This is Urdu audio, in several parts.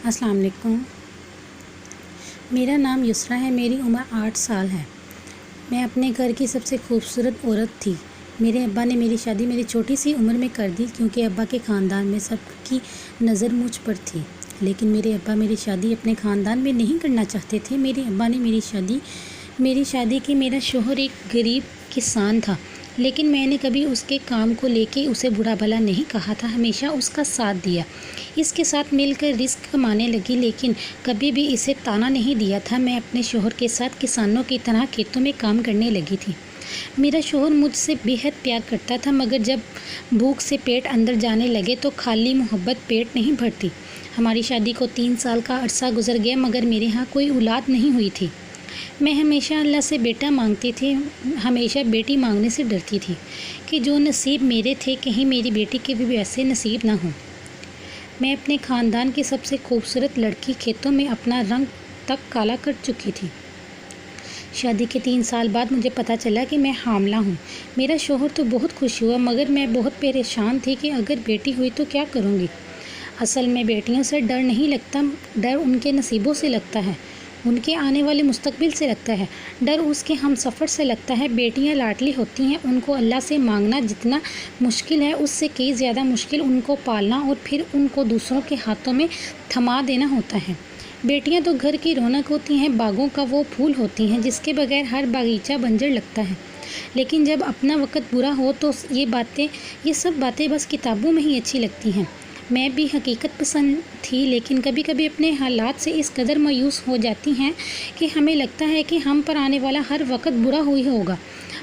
السلام علیکم۔ میرا نام یسریٰ ہے، میری عمر 8 سال ہے۔ میں اپنے گھر کی سب سے خوبصورت عورت تھی۔ میرے ابا نے میری شادی میری چھوٹی سی عمر میں کر دی کیونکہ ابا کے خاندان میں سب کی نظر مجھ پر تھی، لیکن میرے ابا میری شادی اپنے خاندان میں نہیں کرنا چاہتے تھے۔ میرے ابا نے میری شادی کی۔ میرا شوہر ایک غریب کسان تھا، لیکن میں نے کبھی اس کے کام کو لے کے اسے برا بھلا نہیں کہا تھا، ہمیشہ اس کا ساتھ دیا، اس کے ساتھ مل کر رزق کمانے لگی، لیکن کبھی بھی اسے طعنہ نہیں دیا تھا۔ میں اپنے شوہر کے ساتھ کسانوں کی طرح کھیتوں میں کام کرنے لگی تھی۔ میرا شوہر مجھ سے بے حد پیار کرتا تھا، مگر جب بھوک سے پیٹ اندر جانے لگے تو خالی محبت پیٹ نہیں بھرتی۔ ہماری شادی کو 3 سال کا عرصہ گزر گیا، مگر میرے ہاں کوئی اولاد نہیں ہوئی تھی۔ میں ہمیشہ اللہ سے بیٹا مانگتی تھی، ہمیشہ بیٹی مانگنے سے ڈرتی تھی کہ جو نصیب میرے تھے کہیں میری بیٹی کے بھی ویسے نصیب نہ ہوں۔ میں اپنے خاندان کی سب سے خوبصورت لڑکی، کھیتوں میں اپنا رنگ تک کالا کر چکی تھی۔ شادی کے 3 سال بعد مجھے پتہ چلا کہ میں حاملہ ہوں۔ میرا شوہر تو بہت خوش ہوا، مگر میں بہت پریشان تھی کہ اگر بیٹی ہوئی تو کیا کروں گی۔ اصل میں بیٹیوں سے ڈر نہیں لگتا، ڈر ان کے نصیبوں سے لگتا ہے، ان کے آنے والے مستقبل سے لگتا ہے، ڈر اس کے ہم سفر سے لگتا ہے۔ بیٹیاں لاڈلی ہوتی ہیں، ان کو اللہ سے مانگنا جتنا مشکل ہے، اس سے کئی زیادہ مشکل ان کو پالنا اور پھر ان کو دوسروں کے ہاتھوں میں تھما دینا ہوتا ہے۔ بیٹیاں تو گھر کی رونق ہوتی ہیں، باغوں کا وہ پھول ہوتی ہیں جس کے بغیر ہر باغیچہ بنجر لگتا ہے، لیکن جب اپنا وقت برا ہو تو یہ سب باتیں بس کتابوں میں ہی اچھی لگتی ہیں۔ میں بھی حقیقت پسند تھی، لیکن کبھی کبھی اپنے حالات سے اس قدر مایوس ہو جاتی ہیں کہ ہمیں لگتا ہے کہ ہم پر آنے والا ہر وقت برا ہی ہوگا۔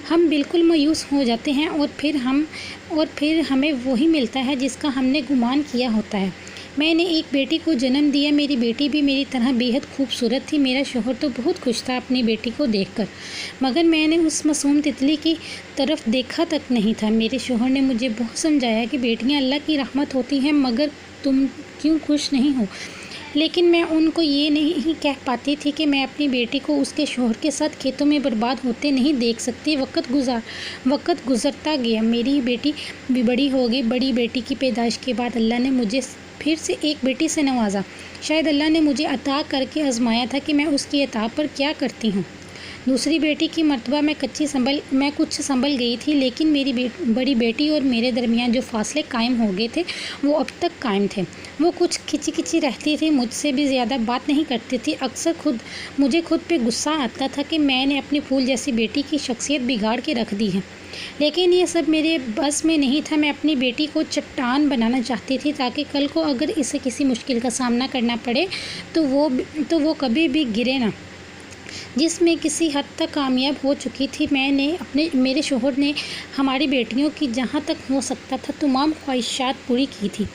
ہم بالکل مایوس ہو جاتے ہیں اور پھر ہمیں وہی ملتا ہے جس کا ہم نے گمان کیا ہوتا ہے۔ میں نے ایک بیٹی کو جنم دیا، میری بیٹی بھی میری طرح بے حد خوبصورت تھی۔ میرا شوہر تو بہت خوش تھا اپنی بیٹی کو دیکھ کر، مگر میں نے اس معصوم تتلی کی طرف دیکھا تک نہیں تھا۔ میرے شوہر نے مجھے بہت سمجھایا کہ بیٹیاں اللہ کی رحمت ہوتی ہیں، مگر تم کیوں خوش نہیں ہو؟ لیکن میں ان کو یہ نہیں کہہ پاتی تھی کہ میں اپنی بیٹی کو اس کے شوہر کے ساتھ کھیتوں میں برباد ہوتے نہیں دیکھ سکتی۔ وقت گزرتا گیا، میری بیٹی بھی بڑی ہو گئی۔ بڑی بیٹی کی پیدائش کے بعد اللہ نے مجھے پھر سے ایک بیٹی سے نوازا۔ شاید اللہ نے مجھے عطا کر کے آزمایا تھا کہ میں اس کی عطا پر کیا کرتی ہوں۔ دوسری بیٹی کی مرتبہ میں کچھ سنبھل گئی تھی، لیکن میری بڑی بیٹی اور میرے درمیان جو فاصلے قائم ہو گئے تھے وہ اب تک قائم تھے۔ وہ کچھ کھچی رہتی تھی، مجھ سے بھی زیادہ بات نہیں کرتی تھی۔ اکثر مجھے خود پہ غصہ آتا تھا کہ میں نے اپنی پھول جیسی بیٹی کی شخصیت بگاڑ کے رکھ دی ہے، لیکن یہ سب میرے بس میں نہیں تھا۔ میں اپنی بیٹی کو چٹان بنانا چاہتی تھی تاکہ کل کو اگر اسے کسی مشکل کا سامنا کرنا پڑے تو وہ کبھی بھی گرے نہ۔ جس میں کسی حد تک کامیاب ہو چکی تھی۔ میرے شوہر نے ہماری بیٹیوں کی جہاں تک ہو سکتا تھا تمام خواہشات پوری کی تھی۔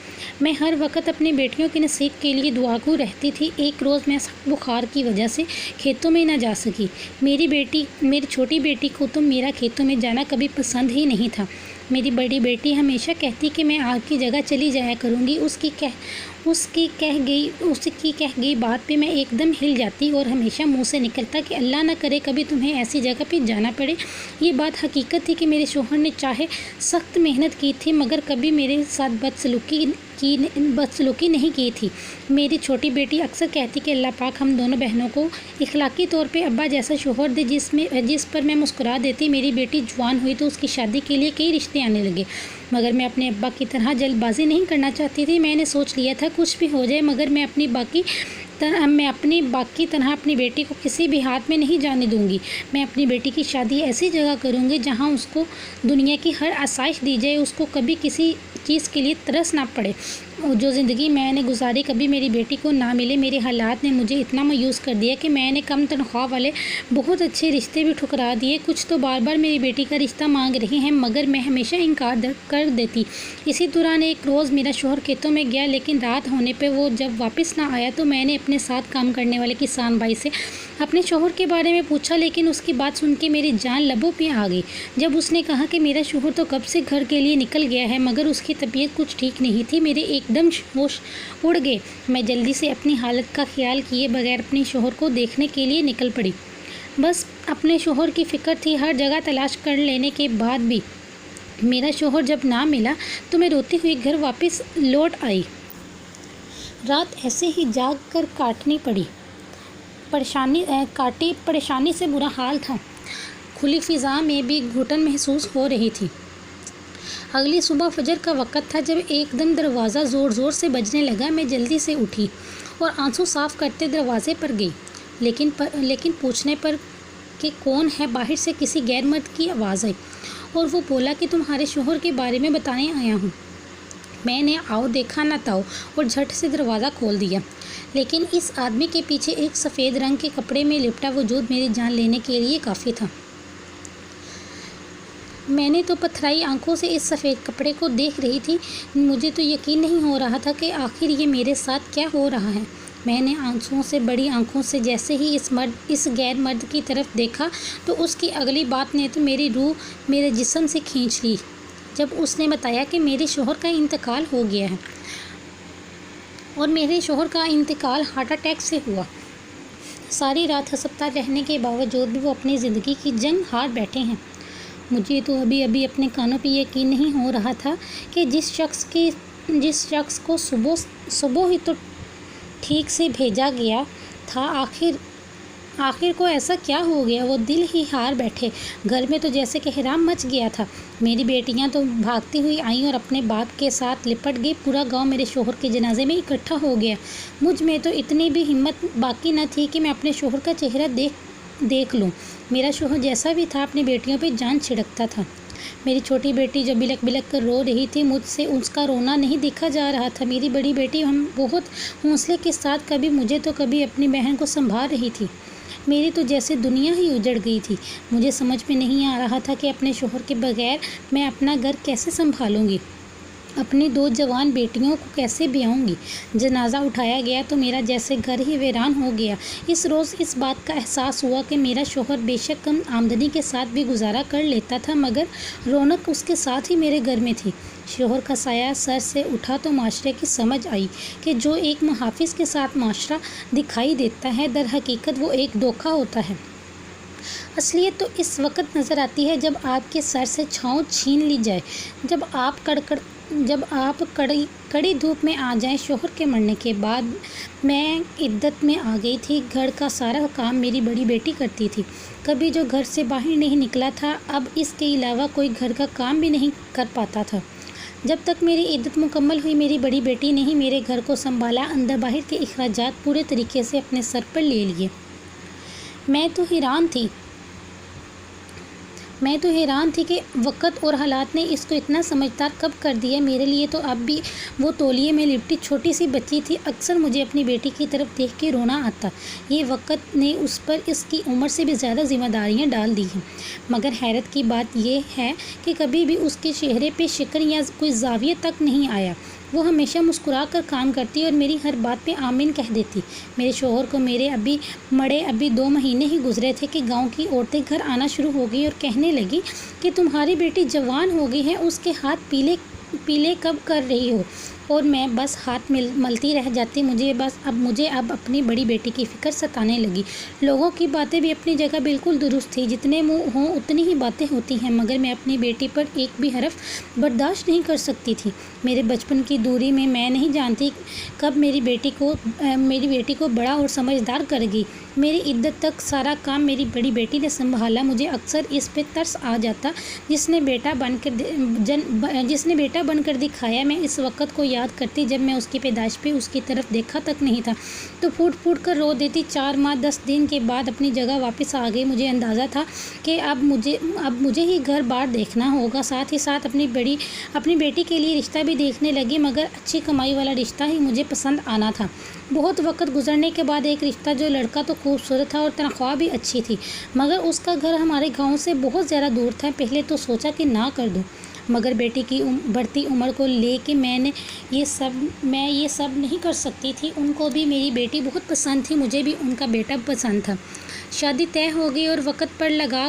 میں ہر وقت اپنی بیٹیوں کے نصیب کے لیے دعاگو رہتی تھی۔ ایک روز میں سخت بخار کی وجہ سے کھیتوں میں نہ جا سکی۔ میری چھوٹی بیٹی کو تو میرا کھیتوں میں جانا کبھی پسند ہی نہیں تھا۔ میری بڑی بیٹی ہمیشہ کہتی کہ میں آپ کی جگہ چلی جایا کروں گی۔ اس کی کہہ گئی بات پہ میں ایک دم ہل جاتی اور ہمیشہ منہ سے نکلتا کہ اللہ نہ کرے کبھی تمہیں ایسی جگہ پہ جانا پڑے۔ یہ بات حقیقت تھی کہ میرے شوہر نے چاہے سخت محنت کی تھی، مگر کبھی میرے ساتھ بدسلوکی نہیں کی تھی۔ میری چھوٹی بیٹی اکثر کہتی کہ اللہ پاک ہم دونوں بہنوں کو اخلاقی طور پہ ابا جیسا شوہر دے، جس پر میں مسکرا دیتی۔ میری بیٹی جوان ہوئی تو اس کی شادی کے لیے کئی رشتے آنے لگے، مگر میں اپنے ابا کی طرح جلد بازی نہیں کرنا چاہتی تھی۔ میں نے سوچ لیا تھا کچھ بھی ہو جائے مگر میں اپنی باقی طرح اپنی بیٹی کو کسی بھی ہاتھ میں نہیں جانے دوں گی۔ میں اپنی بیٹی کی شادی ایسی جگہ کروں گی جہاں اس کو دنیا کی ہر آسائش دی جائے، اس کو کبھی کسی چیز کے لیے ترس نہ پڑے۔ جو زندگی میں نے گزاری کبھی میری بیٹی کو نہ ملے۔ میرے حالات نے مجھے اتنا مایوس کر دیا کہ میں نے کم تنخواہ والے بہت اچھے رشتے بھی ٹھکرا دیے۔ کچھ تو بار بار میری بیٹی کا رشتہ مانگ رہے ہیں، مگر میں ہمیشہ انکار کر دیتی۔ اسی دوران ایک روز میرا شوہر کھیتوں میں گیا، لیکن رات ہونے پہ وہ جب واپس نہ آیا تو میں نے اپنے ساتھ کام کرنے والے کسان بھائی سے اپنے شوہر کے بارے میں پوچھا، لیکن اس کی بات سن کے میری جان لبوں پہ آ گئی جب اس نے کہا کہ میرا شوہر تو کب سے گھر کے لیے نکل گیا ہے، مگر اس کی طبیعت کچھ ٹھیک نہیں تھی۔ میرے ایک دم ہوش اڑ گئے۔ میں جلدی سے اپنی حالت کا خیال کیے بغیر اپنے شوہر کو دیکھنے کے لیے نکل پڑی۔ بس اپنے شوہر کی فکر تھی۔ ہر جگہ تلاش کر لینے کے بعد بھی میرا شوہر جب نہ ملا تو میں روتی ہوئی گھر واپس لوٹ آئی۔ رات ایسے ہی جاگ کر کاٹنی پڑی۔ پریشانی سے برا حال تھا۔ کھلی فضا میں بھی گھٹن محسوس ہو رہی تھی۔ اگلی صبح فجر کا وقت تھا جب ایک دم دروازہ زور زور سے بجنے لگا۔ میں جلدی سے اٹھی اور آنسو صاف کرتے دروازے پر گئی، لیکن پوچھنے پر کہ کون ہے، باہر سے کسی غیر مرد کی آواز آئی اور وہ بولا کہ تمہارے شوہر کے بارے میں بتانے آیا ہوں۔ میں نے آؤ دیکھا نہ تاؤ اور جھٹ سے دروازہ کھول دیا، لیکن اس آدمی کے پیچھے ایک سفید رنگ کے کپڑے میں لپٹا وجود میری جان لینے کے لیے کافی تھا۔ میں نے تو پتھرائی آنکھوں سے اس سفید کپڑے کو دیکھ رہی تھی۔ مجھے تو یقین نہیں ہو رہا تھا کہ آخر یہ میرے ساتھ کیا ہو رہا ہے۔ میں نے آنسوؤں سے بڑی آنکھوں سے جیسے ہی اس غیر مرد کی طرف دیکھا تو اس کی اگلی بات نے تو میری روح میرے جسم سے کھینچ لی جب اس نے بتایا کہ میرے شوہر کا انتقال ہو گیا ہے اور میرے شوہر کا انتقال ہارٹ اٹیک سے ہوا۔ ساری رات ہسپتال رہنے کے باوجود بھی وہ اپنی زندگی کی جنگ ہار بیٹھے ہیں۔ مجھے تو ابھی اپنے کانوں پہ یقین نہیں ہو رہا تھا کہ جس شخص کو صبح ہی تو ٹھیک سے بھیجا گیا تھا، آخر کو ایسا کیا ہو گیا۔ وہ دل ہی ہار بیٹھے۔ گھر میں تو جیسے کہرام مچ گیا تھا۔ میری بیٹیاں تو بھاگتی ہوئی آئیں اور اپنے باپ کے ساتھ لپٹ گئی۔ پورا گاؤں میرے شوہر کے جنازے میں اکٹھا ہو گیا۔ مجھ میں تو اتنی بھی ہمت باقی نہ تھی کہ میں اپنے شوہر کا چہرہ دیکھ لوں۔ میرا شوہر جیسا بھی تھا اپنی بیٹیوں پہ جان چھڑکتا تھا۔ میری چھوٹی بیٹی جو بلک بلک کر رو رہی تھی، مجھ سے اس کا رونا نہیں دیکھا جا رہا تھا۔ میری بڑی بیٹی ہم بہت حوصلے کے ساتھ کبھی مجھے تو کبھی اپنی بہن کو سنبھال رہی تھی۔ میری تو جیسے دنیا ہی اجڑ گئی تھی۔ مجھے سمجھ میں نہیں آ رہا تھا کہ اپنے شوہر کے بغیر میں اپنا گھر کیسے سنبھالوں گی، اپنی 2 جوان بیٹیوں کو کیسے بیاؤں گی۔ جنازہ اٹھایا گیا تو میرا جیسے گھر ہی ویران ہو گیا۔ اس روز اس بات کا احساس ہوا کہ میرا شوہر بے شک کم آمدنی کے ساتھ بھی گزارا کر لیتا تھا، مگر رونق اس کے ساتھ ہی میرے گھر میں تھی۔ شوہر کا سایہ سر سے اٹھا تو معاشرے کی سمجھ آئی کہ جو ایک محافظ کے ساتھ معاشرہ دکھائی دیتا ہے، در حقیقت وہ ایک دھوکہ ہوتا ہے۔ اصلیت تو اس وقت نظر آتی ہے جب آپ کے سر سے چھاؤں چھین لی جائے، جب آپ کڑی دھوپ میں آ جائیں۔ شوہر کے مرنے کے بعد میں عدت میں آ گئی تھی۔ گھر کا سارا کام میری بڑی بیٹی کرتی تھی۔ کبھی جو گھر سے باہر نہیں نکلا تھا، اب اس کے علاوہ کوئی گھر کا کام بھی نہیں کر پاتا تھا۔ جب تک میری عدت مکمل ہوئی، میری بڑی بیٹی نے ہی میرے گھر کو سنبھالا، اندر باہر کے اخراجات پورے طریقے سے اپنے سر پر لے لیے۔ میں تو حیران تھی کہ وقت اور حالات نے اس کو اتنا سمجھدار کب کر دیا۔ میرے لیے تو اب بھی وہ تولیے میں لپٹی چھوٹی سی بچی تھی۔ اکثر مجھے اپنی بیٹی کی طرف دیکھ کے رونا آتا۔ یہ وقت نے اس پر اس کی عمر سے بھی زیادہ ذمہ داریاں ڈال دی ہیں، مگر حیرت کی بات یہ ہے کہ کبھی بھی اس کے چہرے پہ شکن یا کوئی زاویہ تک نہیں آیا۔ وہ ہمیشہ مسکرا کر کام کرتی اور میری ہر بات پہ آمین کہہ دیتی۔ میرے شوہر کو میرے ابھی 2 مہینے ہی گزرے تھے کہ گاؤں کی عورتیں گھر آنا شروع ہو گئی اور کہنے لگی کہ تمہاری بیٹی جوان ہو گئی ہے، اس کے ہاتھ پیلے کب کر رہی ہو؟ اور میں بس ہاتھ ملتی رہ جاتی۔ مجھے اب اپنی بڑی بیٹی کی فکر ستانے لگی۔ لوگوں کی باتیں بھی اپنی جگہ بالکل درست تھی، جتنے منہ ہوں اتنی ہی باتیں ہوتی ہیں، مگر میں اپنی بیٹی پر ایک بھی حرف برداشت نہیں کر سکتی تھی۔ میرے بچپن کی دوری میں نہیں جانتی کب میری بیٹی کو بڑا اور سمجھدار کر گئی۔ میری عدت تک سارا کام میری بڑی بیٹی نے سنبھالا۔ مجھے اکثر اس پہ ترس آ جاتا جس نے بیٹا بن کر دکھایا۔ میں اس وقت کو یاد کرتی جب میں اس کی پیدائش پہ اس کی طرف دیکھا تک نہیں تھا تو پھوٹ پھوٹ کر رو دیتی۔ 4 ماہ 10 دن کے بعد اپنی جگہ واپس آ گئی۔ مجھے اندازہ تھا کہ اب مجھے ہی گھر بار دیکھنا ہوگا، ساتھ ہی ساتھ اپنی بیٹی کے لیے رشتہ بھی دیکھنے لگی، مگر اچھی کمائی والا رشتہ ہی مجھے پسند آنا تھا۔ بہت وقت گزرنے کے بعد ایک رشتہ جو لڑکا تو خوبصورت تھا اور تنخواہ بھی اچھی تھی، مگر اس کا گھر ہمارے گاؤں سے بہت زیادہ دور تھا۔ پہلے تو سوچا کہ نہ کر دوں، مگر بیٹی کی بڑھتی عمر کو لے کے میں یہ سب نہیں کر سکتی تھی۔ ان کو بھی میری بیٹی بہت پسند تھی، مجھے بھی ان کا بیٹا پسند تھا۔ شادی طے ہو گئی اور وقت پڑ لگا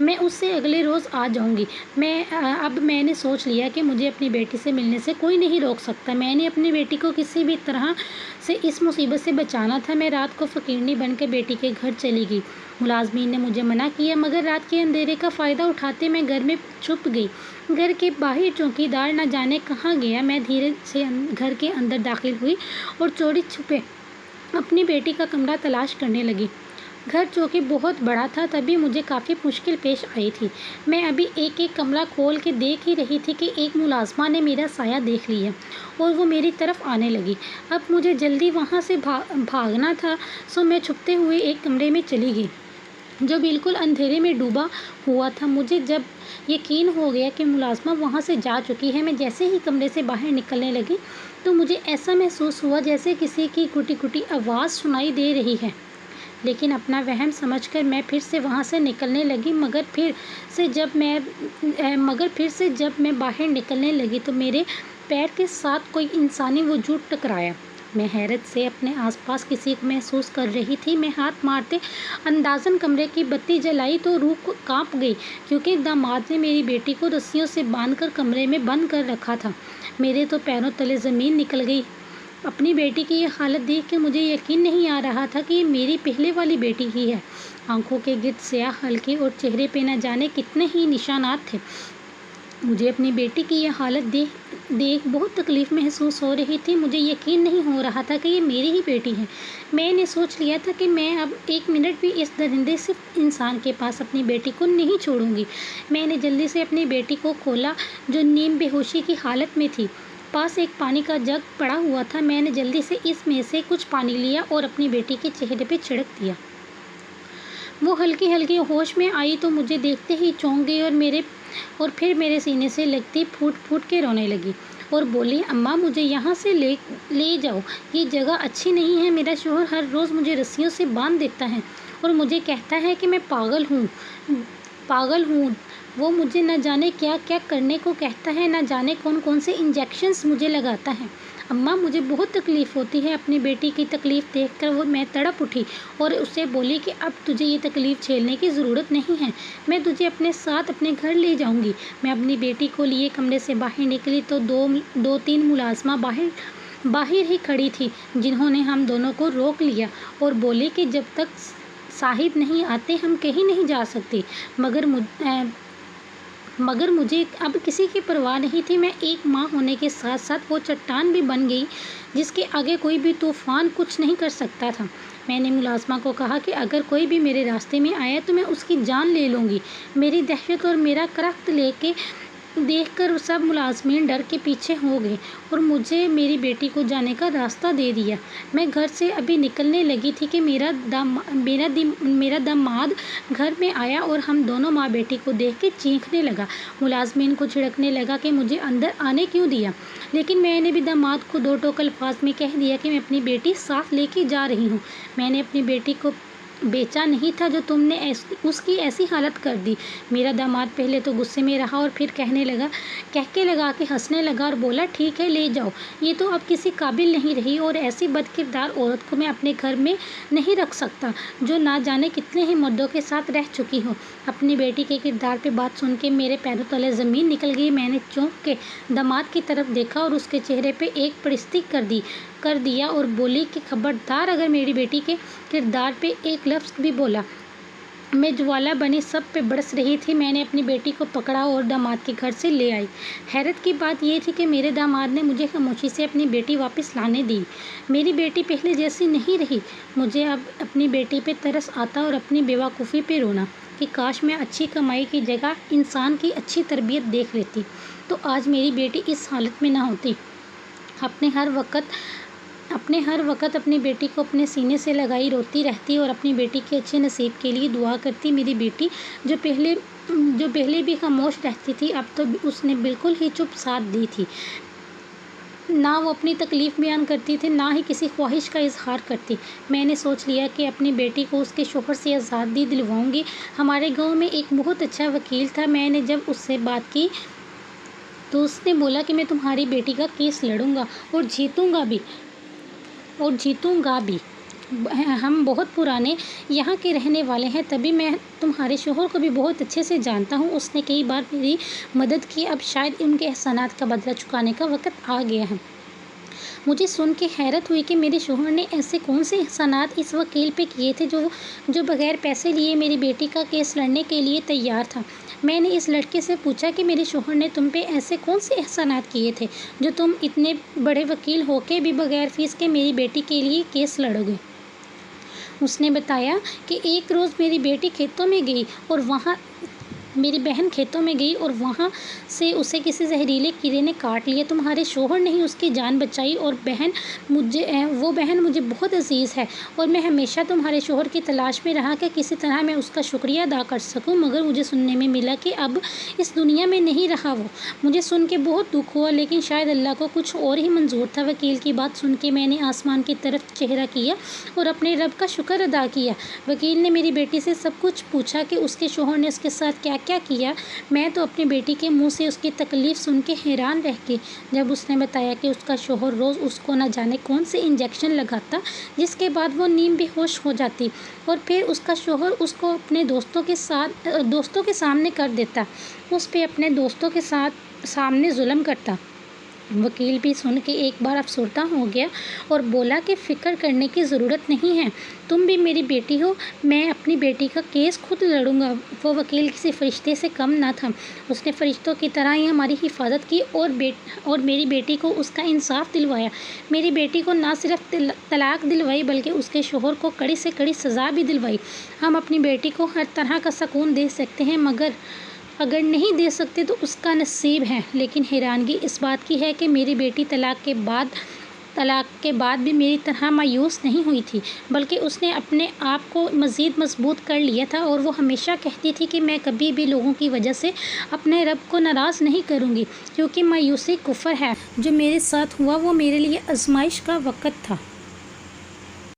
میں اس سے اگلے روز آ جاؤں گی۔ اب میں نے سوچ لیا کہ مجھے اپنی بیٹی سے ملنے سے کوئی نہیں روک سکتا۔ میں نے اپنی بیٹی کو کسی بھی طرح سے اس مصیبت سے بچانا تھا۔ میں رات کو فقیرنی بن کے بیٹی کے گھر چلی گئی۔ ملازمین نے مجھے منع کیا، مگر رات کے اندھیرے کا فائدہ اٹھاتے میں گھر میں چھپ گئی۔ گھر کے باہر چوکی دار نہ جانے کہاں گیا۔ میں دھیرے سے گھر کے اندر داخل ہوئی اور چوری چھپے اپنی بیٹی کا کمرہ تلاش کرنے لگی۔ گھر چونکہ بہت بڑا تھا، تبھی مجھے کافی مشکل پیش آئی تھی۔ میں ابھی ایک ایک کمرہ کھول کے دیکھ ہی رہی تھی کہ ایک ملازمہ نے میرا سایہ دیکھ لیا اور وہ میری طرف آنے لگی۔ اب مجھے جلدی وہاں سے بھاگنا تھا، سو میں چھپتے ہوئے ایک کمرے میں چلی گئی جو بالکل اندھیرے میں ڈوبا ہوا تھا۔ مجھے جب یقین ہو گیا کہ ملازمہ وہاں سے جا چکی ہے، میں جیسے ہی کمرے سے باہر نکلنے لگی تو مجھے ایسا محسوس ہوا جیسے کسی کی گھٹی گھٹی آواز سنائی دے رہی ہے، لیکن اپنا وہم سمجھ کر میں پھر سے وہاں سے نکلنے لگی۔ مگر پھر سے جب میں باہر نکلنے لگی تو میرے پیر کے ساتھ کوئی انسانی وجود ٹکرایا۔ میں حیرت سے اپنے آس پاس کسی کو محسوس کر رہی تھی۔ میں ہاتھ مارتے اندازاً کمرے کی بتی جلائی تو روح کانپ گئی، کیونکہ داماد نے میری بیٹی کو رسیوں سے باندھ کر کمرے میں بند کر رکھا تھا۔ میرے تو پیروں تلے زمین نکل گئی۔ اپنی بیٹی کی یہ حالت دیکھ کے مجھے یقین نہیں آ رہا تھا کہ یہ میری پہلے والی بیٹی ہی ہے۔ آنکھوں کے گرد سیاہ حلقے اور چہرے پہ نہ جانے کتنے ہی نشانات تھے۔ مجھے اپنی بیٹی کی یہ حالت دیکھ بہت تکلیف محسوس ہو رہی تھی۔ مجھے یقین نہیں ہو رہا تھا کہ یہ میری ہی بیٹی ہے۔ میں نے سوچ لیا تھا کہ میں اب ایک منٹ بھی اس درندے صرف انسان کے پاس اپنی بیٹی کو نہیں چھوڑوں گی۔ میں نے جلدی سے اپنی بیٹی کو کھولا جو نیم بے ہوشی کی حالت میں تھی۔ پاس ایک پانی کا جگ پڑا ہوا تھا۔ میں نے جلدی سے اس میں سے کچھ پانی لیا اور اپنی بیٹی کے چہرے پہ چھڑک دیا۔ وہ ہلکی ہلکی ہوش میں آئی تو مجھے دیکھتے ہی چونک گئی اور پھر میرے سینے سے لگتی پھوٹ پھوٹ کے رونے لگی اور بولی، اماں مجھے یہاں سے لے جاؤ، یہ جگہ اچھی نہیں ہے۔ میرا شوہر ہر روز مجھے رسیوں سے باندھ دیتا ہے اور مجھے کہتا ہے کہ میں پاگل ہوں۔ وہ مجھے نہ جانے کیا کیا کرنے کو کہتا ہے، نہ جانے کون کون سے انجیکشنز مجھے لگاتا ہے۔ اماں مجھے بہت تکلیف ہوتی ہے۔ اپنی بیٹی کی تکلیف دیکھ کر میں تڑپ اٹھی اور اسے بولی کہ اب تجھے یہ تکلیف جھیلنے کی ضرورت نہیں ہے، میں تجھے اپنے ساتھ اپنے گھر لے جاؤں گی۔ میں اپنی بیٹی کو لیے کمرے سے باہر نکلی تو دو تین ملازمہ باہر ہی کھڑی تھی، جنہوں نے ہم دونوں کو روک لیا اور بولے کہ جب تک صاحب نہیں آتے ہم کہیں نہیں جا سکتے۔ مگر مجھے اب کسی کی پرواہ نہیں تھی۔ میں ایک ماں ہونے کے ساتھ ساتھ وہ چٹان بھی بن گئی جس کے آگے کوئی بھی طوفان کچھ نہیں کر سکتا تھا۔ میں نے ملازمہ کو کہا کہ اگر کوئی بھی میرے راستے میں آیا تو میں اس کی جان لے لوں گی۔ میری دہشت اور میرا کرخت دیکھ کر سب ملازمین ڈر کے پیچھے ہو گئے اور مجھے میری بیٹی کو جانے کا راستہ دے دیا۔ میں گھر سے ابھی نکلنے لگی تھی کہ میرا داماد گھر میں آیا اور ہم دونوں ماں بیٹی کو دیکھ کے چیخنے لگا۔ ملازمین کو جھڑکنے لگا کہ مجھے اندر آنے کیوں دیا، لیکن میں نے بھی داماد کو دو ٹوک الفاظ میں کہہ دیا کہ میں اپنی بیٹی ساتھ لے کے جا رہی ہوں۔ میں نے اپنی بیٹی کو بیچا نہیں تھا جو تم نے اس کی ایسی حالت کر دی۔ میرا داماد پہلے تو غصے میں رہا اور پھر کہنے لگا کہ ہنسنے لگا اور بولا، ٹھیک ہے لے جاؤ، یہ تو اب کسی قابل نہیں رہی اور ایسی بد کردار عورت کو میں اپنے گھر میں نہیں رکھ سکتا جو نہ جانے کتنے ہی مردوں کے ساتھ رہ چکی ہو۔ اپنی بیٹی کے کردار پہ بات سن کے میرے پیروں تلے زمین نکل گئی۔ میں نے چونک کے داماد کی طرف دیکھا اور اس کے چہرے پہ ایک پڑستی کر دیا اور بولی کہ خبردار اگر میری بیٹی کے کردار پہ ایک لفظ بھی بولا۔ میں جوالا بنی سب پہ برس رہی تھی۔ میں نے اپنی بیٹی کو پکڑا اور داماد کے گھر سے لے آئی۔ حیرت کی بات یہ تھی کہ میرے داماد نے مجھے خاموشی سے اپنی بیٹی واپس لانے دی۔ میری بیٹی پہلے جیسی نہیں رہی۔ مجھے اب اپنی بیٹی پہ ترس آتا اور اپنی بیوقوفی پہ رونا کہ کاش میں اچھی کمائی کی جگہ انسان کی اچھی تربیت دیکھ لیتی تو آج میری بیٹی اس حالت میں نہ ہوتی۔ اپنے ہر وقت اپنی بیٹی کو اپنے سینے سے لگائی روتی رہتی اور اپنی بیٹی کے اچھے نصیب کے لیے دعا کرتی۔ میری بیٹی جو پہلے بھی خاموش رہتی تھی، اب تو اس نے بالکل ہی چپ ساتھ دی تھی۔ نہ وہ اپنی تکلیف بیان کرتی تھی، نہ ہی کسی خواہش کا اظہار کرتی۔ میں نے سوچ لیا کہ اپنی بیٹی کو اس کے شوہر سے آزادی دلواؤں گی۔ ہمارے گاؤں میں ایک بہت اچھا وکیل تھا۔ میں نے جب اس سے بات کی تو اس نے بولا کہ میں تمہاری بیٹی کا کیس لڑوں گا اور جیتوں گا بھی۔ ہم بہت پرانے یہاں کے رہنے والے ہیں، تبھی میں تمہارے شوہر کو بھی بہت اچھے سے جانتا ہوں۔ اس نے کئی بار میری مدد کی، اب شاید ان کے احسانات کا بدلہ چکانے کا وقت آ گیا ہے۔ مجھے سن کے حیرت ہوئی کہ میرے شوہر نے ایسے کون سے احسانات اس وکیل پہ کیے تھے جو بغیر پیسے لیے میری بیٹی کا کیس لڑنے کے لیے تیار تھا۔ میں نے اس لڑکے سے پوچھا کہ میرے شوہر نے تم پہ ایسے کون سے احسانات کیے تھے جو تم اتنے بڑے وکیل ہو کے بھی بغیر فیس کے میری بیٹی کے لیے کیس لڑو گے۔ اس نے بتایا کہ ایک روز میری بہن کھیتوں میں گئی اور وہاں سے اسے کسی زہریلے کیڑے نے کاٹ لیا۔ تمہارے شوہر نے ہی اس کی جان بچائی اور وہ بہن مجھے بہت عزیز ہے اور میں ہمیشہ تمہارے شوہر کی تلاش میں رہا کہ کسی طرح میں اس کا شکریہ ادا کر سکوں، مگر مجھے سننے میں ملا کہ اب اس دنیا میں نہیں رہا وہ۔ مجھے سن کے بہت دکھ ہوا، لیکن شاید اللہ کو کچھ اور ہی منظور تھا۔ وکیل کی بات سن کے میں نے آسمان کی طرف چہرہ کیا اور اپنے رب کا شکر ادا کیا۔ وکیل نے میری بیٹی سے سب کچھ پوچھا کہ اس کے شوہر نے اس کے ساتھ کیا کیا کیا۔ میں تو اپنی بیٹی کے منہ سے اس کی تکلیف سن کے حیران رہ گئی۔ جب اس نے بتایا کہ اس کا شوہر روز اس کو نہ جانے کون سے انجیکشن لگاتا، جس کے بعد وہ نیم بے ہوش ہو جاتی، اور پھر اس کا شوہر اس کو اپنے دوستوں کے سامنے کر دیتا، اس پہ اپنے دوستوں کے سامنے ظلم کرتا۔ وکیل بھی سن کے ایک بار افسردہ ہو گیا اور بولا کہ فکر کرنے کی ضرورت نہیں ہے، تم بھی میری بیٹی ہو، میں اپنی بیٹی کا کیس خود لڑوں گا۔ وہ وکیل کسی فرشتے سے کم نہ تھا، اس نے فرشتوں کی طرح ہی ہماری حفاظت کی اور میری بیٹی کو اس کا انصاف دلوایا۔ میری بیٹی کو نہ صرف طلاق دلوائی بلکہ اس کے شوہر کو کڑی سے کڑی سزا بھی دلوائی۔ ہم اپنی بیٹی کو ہر طرح کا سکون دے سکتے ہیں، مگر اگر نہیں دے سکتے تو اس کا نصیب ہے۔ لیکن حیرانگی اس بات کی ہے کہ میری بیٹی طلاق کے بعد بھی میری طرح مایوس نہیں ہوئی تھی، بلکہ اس نے اپنے آپ کو مزید مضبوط کر لیا تھا، اور وہ ہمیشہ کہتی تھی کہ میں کبھی بھی لوگوں کی وجہ سے اپنے رب کو ناراض نہیں کروں گی، کیونکہ مایوسی کفر ہے۔ جو میرے ساتھ ہوا وہ میرے لیے آزمائش کا وقت تھا۔